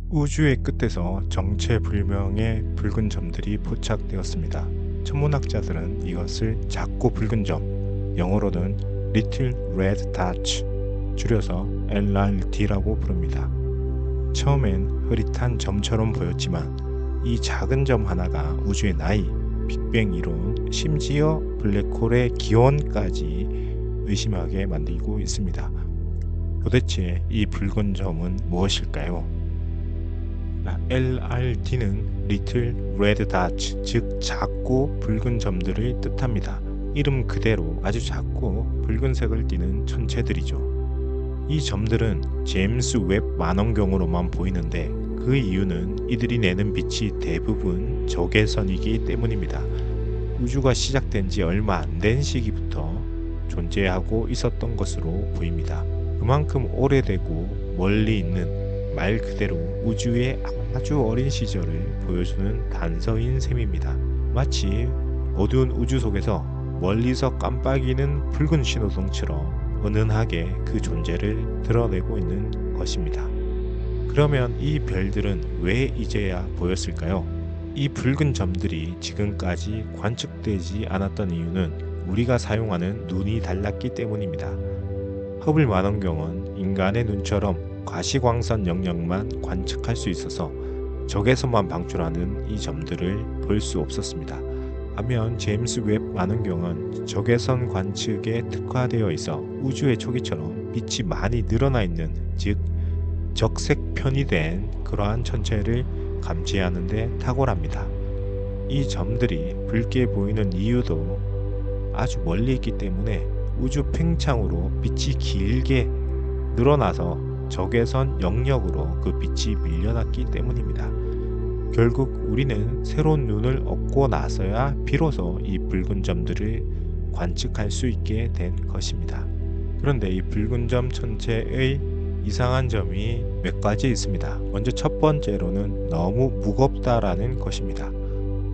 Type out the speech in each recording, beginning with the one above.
우주의 끝에서 정체불명의 붉은 점들이 포착되었습니다. 천문학자들은 이것을 작고 붉은 점, 영어로는 Little Red Dots, 줄여서 LRD라고 부릅니다. 처음엔 흐릿한 점처럼 보였지만 이 작은 점 하나가 우주의 나이, 빅뱅 이론, 심지어 블랙홀의 기원까지 의심하게 만들고 있습니다. 도대체 이 붉은 점은 무엇일까요? LRD는 Little Red Dots, 즉 작고 붉은 점들을 뜻합니다. 이름 그대로 아주 작고 붉은색을 띠는 천체들이죠. 이 점들은 제임스 웹 만원경으로만 보이는데 그 이유는 이들이 내는 빛이 대부분 적외선이기 때문입니다. 우주가 시작된 지 얼마 안 된 시기부터 존재하고 있었던 것으로 보입니다. 그만큼 오래되고 멀리 있는, 말 그대로 우주의 아주 어린 시절을 보여주는 단서인 셈입니다. 마치 어두운 우주 속에서 멀리서 깜빡이는 붉은 신호등처럼 은은하게 그 존재를 드러내고 있는 것입니다. 그러면 이 별들은 왜 이제야 보였을까요? 이 붉은 점들이 지금까지 관측되지 않았던 이유는 우리가 사용하는 눈이 달랐기 때문입니다. 허블 망원경은 인간의 눈처럼 과시광선 영역만 관측할 수 있어서 적외선만 방출하는 이 점들을 볼 수 없었습니다. 반면 제임스 웹 망원경은 적외선 관측에 특화되어 있어 우주의 초기처럼 빛이 많이 늘어나 있는, 즉 적색 편이된 그러한 천체를 감지하는 데 탁월합니다. 이 점들이 붉게 보이는 이유도 아주 멀리 있기 때문에 우주 팽창으로 빛이 길게 늘어나서 적외선 영역으로 그 빛이 밀려났기 때문입니다. 결국 우리는 새로운 눈을 얻고 나서야 비로소 이 붉은 점들을 관측할 수 있게 된 것입니다. 그런데 이 붉은 점 천체의 이상한 점이 몇 가지 있습니다. 먼저 첫 번째로는 너무 무겁다라는 것입니다.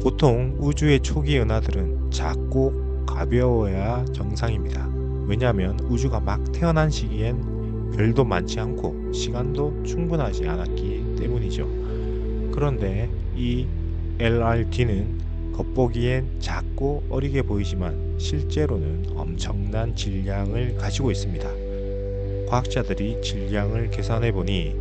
보통 우주의 초기 은하들은 작고 가벼워야 정상입니다. 왜냐하면 우주가 막 태어난 시기엔 별도 많지 않고 시간도 충분하지 않았기 때문이죠. 그런데 이 LRD는 겉보기엔 작고 어리게 보이지만 실제로는 엄청난 질량을 가지고 있습니다. 과학자들이 질량을 계산해 보니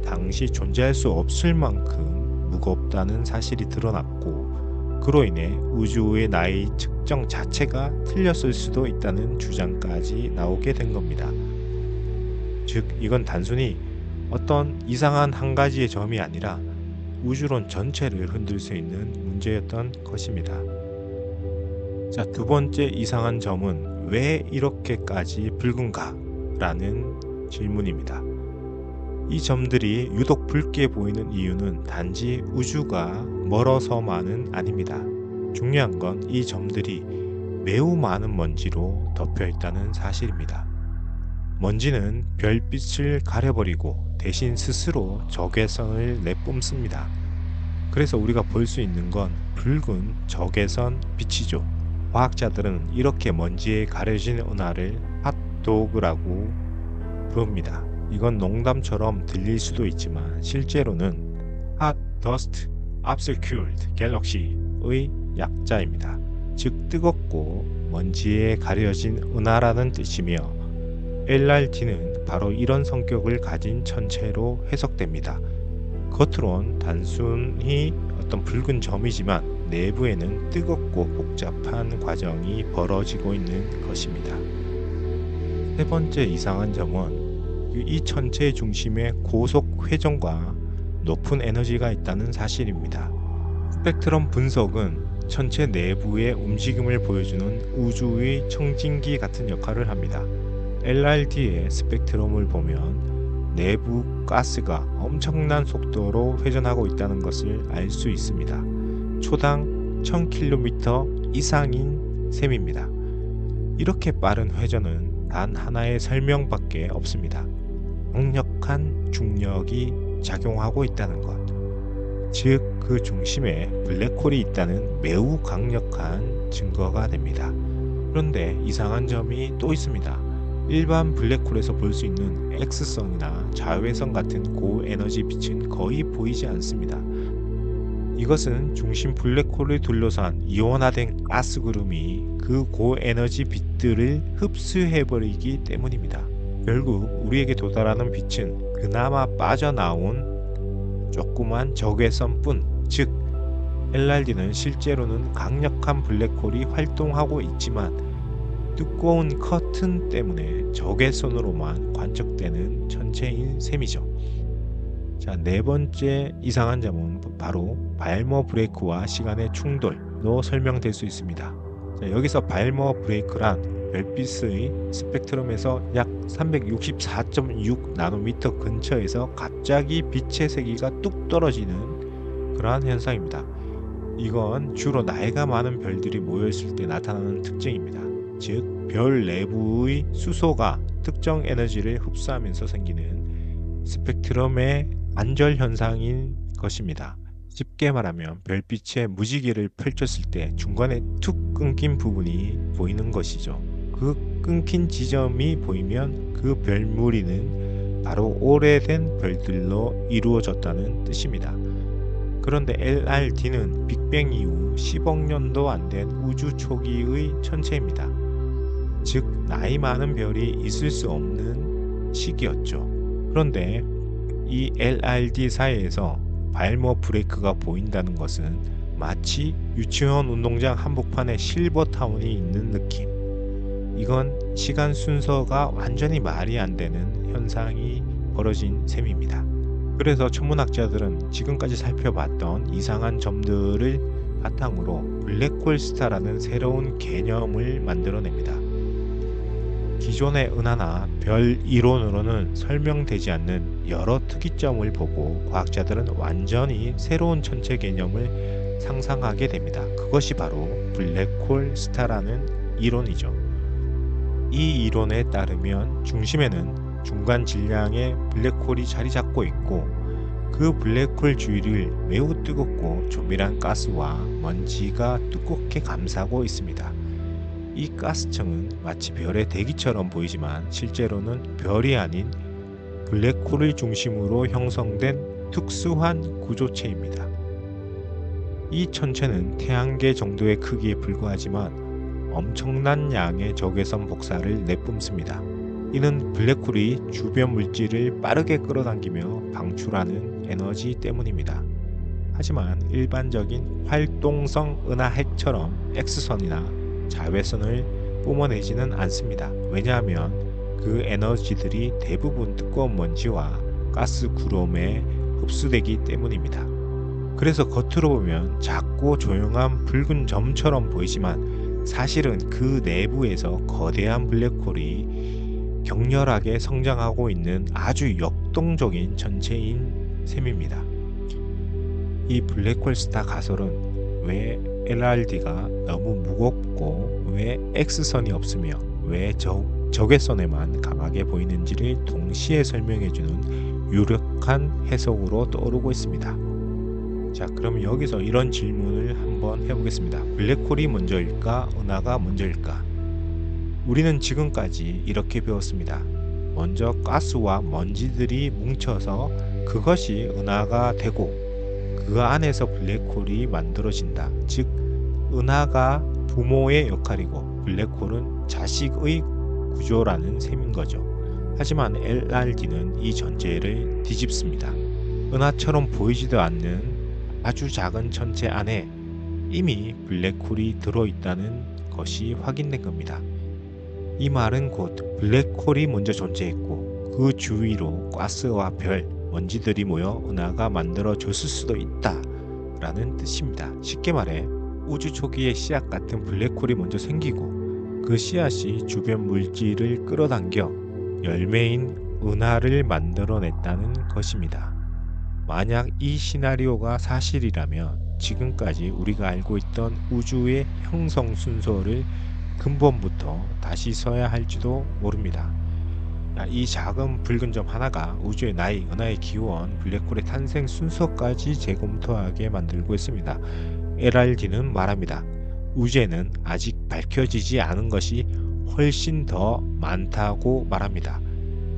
당시 존재할 수 없을 만큼 무겁다는 사실이 드러났고, 그로 인해 우주의 나이 측정 자체가 틀렸을 수도 있다는 주장까지 나오게 된 겁니다. 즉 이건 단순히 어떤 이상한 한 가지의 점이 아니라 우주론 전체를 흔들 수 있는 문제였던 것입니다. 자, 두 번째 이상한 점은 왜 이렇게까지 붉은가? 라는 질문입니다. 이 점들이 유독 붉게 보이는 이유는 단지 우주가 멀어서만은 아닙니다. 중요한 건 이 점들이 매우 많은 먼지로 덮여 있다는 사실입니다. 먼지는 별빛을 가려버리고 대신 스스로 적외선을 내뿜습니다. 그래서 우리가 볼 수 있는 건 붉은 적외선 빛이죠. 과학자들은 이렇게 먼지에 가려진 은하를 핫도그라고 부릅니다. 이건 농담처럼 들릴 수도 있지만 실제로는 Hot Dust Obscured Galaxy의 약자입니다. 즉 뜨겁고 먼지에 가려진 은하라는 뜻이며 LRD는 바로 이런 성격을 가진 천체로 해석됩니다. 겉으론 단순히 어떤 붉은 점이지만 내부에는 뜨겁고 복잡한 과정이 벌어지고 있는 것입니다. 세 번째 이상한 점은 이 천체의 중심에 고속 회전과 높은 에너지가 있다는 사실입니다. 스펙트럼 분석은 천체 내부의 움직임을 보여주는 우주의 청진기 같은 역할을 합니다. LRD의 스펙트럼을 보면 내부 가스가 엄청난 속도로 회전하고 있다는 것을 알 수 있습니다. 초당 1000km 이상인 셈입니다. 이렇게 빠른 회전은 단 하나의 설명밖에 없습니다. 강력한 중력이 작용하고 있다는 것. 즉, 그 중심에 블랙홀이 있다는 매우 강력한 증거가 됩니다. 그런데 이상한 점이 또 있습니다. 일반 블랙홀에서 볼 수 있는 X선이나 자외선 같은 고에너지 빛은 거의 보이지 않습니다. 이것은 중심 블랙홀을 둘러싼 이온화된 가스 구름이 그 고에너지 빛들을 흡수해버리기 때문입니다. 결국 우리에게 도달하는 빛은 그나마 빠져나온 조그만 적외선뿐, 즉 LRD는 실제로는 강력한 블랙홀이 활동하고 있지만 두꺼운 커튼 때문에 적외선으로만 관측되는 천체인 셈이죠. 자, 네 번째 이상한 점은 바로 발머 브레이크와 시간의 충돌로 설명될 수 있습니다. 자, 여기서 발머 브레이크란 별빛의 스펙트럼에서 약 364.6 나노미터 근처에서 갑자기 빛의 세기가 뚝 떨어지는 그러한 현상입니다. 이건 주로 나이가 많은 별들이 모여있을 때 나타나는 특징입니다. 즉 별 내부의 수소가 특정 에너지를 흡수하면서 생기는 스펙트럼의 반절 현상인 것입니다. 쉽게 말하면 별빛의 무지개를 펼쳤을 때 중간에 툭 끊긴 부분이 보이는 것이죠. 그 끊긴 지점이 보이면 그 별무리는 바로 오래된 별들로 이루어졌다는 뜻입니다. 그런데 LRD는 빅뱅 이후 10억 년도 안 된 우주 초기의 천체입니다. 즉 나이 많은 별이 있을 수 없는 시기였죠. 그런데 이 LRD 사이에서 발머 브레이크가 보인다는 것은 마치 유치원 운동장 한복판에 실버타운이 있는 느낌. 이건 시간 순서가 완전히 말이 안 되는 현상이 벌어진 셈입니다. 그래서 천문학자들은 지금까지 살펴봤던 이상한 점들을 바탕으로 블랙홀 스타라는 새로운 개념을 만들어냅니다. 기존의 은하나 별 이론으로는 설명되지 않는 여러 특이점을 보고 과학자들은 완전히 새로운 천체 개념을 상상하게 됩니다. 그것이 바로 블랙홀 스타라는 이론이죠. 이 이론에 따르면 중심에는 중간 질량의 블랙홀이 자리 잡고 있고 그 블랙홀 주위를 매우 뜨겁고 조밀한 가스와 먼지가 두껍게 감싸고 있습니다. 이 가스층은 마치 별의 대기처럼 보이지만 실제로는 별이 아닌 블랙홀을 중심으로 형성된 특수한 구조체입니다. 이 천체는 태양계 정도의 크기에 불과하지만 엄청난 양의 적외선 복사를 내뿜습니다. 이는 블랙홀이 주변 물질을 빠르게 끌어당기며 방출하는 에너지 때문입니다. 하지만 일반적인 활동성 은하핵처럼 X선이나 자외선을 뿜어내지는 않습니다. 왜냐하면 그 에너지들이 대부분 두꺼운 먼지와 가스 구름에 흡수되기 때문입니다. 그래서 겉으로 보면 작고 조용한 붉은 점처럼 보이지만 사실은 그 내부에서 거대한 블랙홀이 격렬하게 성장하고 있는 아주 역동적인 천체인 셈입니다. 이 블랙홀 스타 가설은 왜 LRD가 너무 무겁고 왜 X선이 없으며 왜 적외선에만 강하게 보이는지를 동시에 설명해주는 유력한 해석으로 떠오르고 있습니다. 자, 그럼 여기서 이런 질문을 한번 해보겠습니다. 블랙홀이 먼저일까? 은하가 먼저일까? 우리는 지금까지 이렇게 배웠습니다. 먼저 가스와 먼지들이 뭉쳐서 그것이 은하가 되고 그 안에서 블랙홀이 만들어진다. 즉 은하가 부모의 역할이고 블랙홀은 자식의 구조라는 셈인 거죠. 하지만 LRD는 이 전제를 뒤집습니다. 은하처럼 보이지도 않는 아주 작은 천체 안에 이미 블랙홀이 들어있다는 것이 확인된 겁니다. 이 말은 곧 블랙홀이 먼저 존재했고 그 주위로 가스와 별, 먼지들이 모여 은하가 만들어졌을 수도 있다 라는 뜻입니다. 쉽게 말해 우주 초기의 씨앗 같은 블랙홀이 먼저 생기고 그 씨앗이 주변 물질을 끌어당겨 열매인 은하를 만들어냈다는 것입니다. 만약 이 시나리오가 사실이라면 지금까지 우리가 알고 있던 우주의 형성 순서를 근본부터 다시 써야 할지도 모릅니다. 이 작은 붉은 점 하나가 우주의 나이, 은하의 기원, 블랙홀의 탄생 순서까지 재검토하게 만들고 있습니다. LRD는 말합니다. 우주에는 아직 밝혀지지 않은 것이 훨씬 더 많다고 말합니다.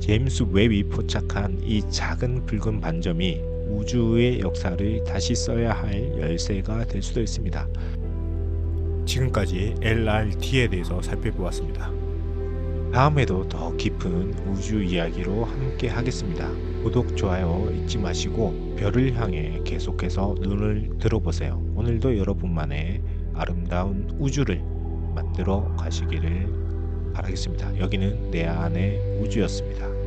제임스 웹이 포착한 이 작은 붉은 반점이 우주의 역사를 다시 써야 할 열쇠가 될 수도 있습니다. 지금까지 LRT에 대해서 살펴보았습니다. 다음에도 더 깊은 우주 이야기로 함께 하겠습니다. 구독, 좋아요 잊지 마시고 별을 향해 계속해서 눈을 들어보세요. 오늘도 여러분만의 아름다운 우주를 만들어 가시기를 바라겠습니다. 여기는 내 안의 우주였습니다.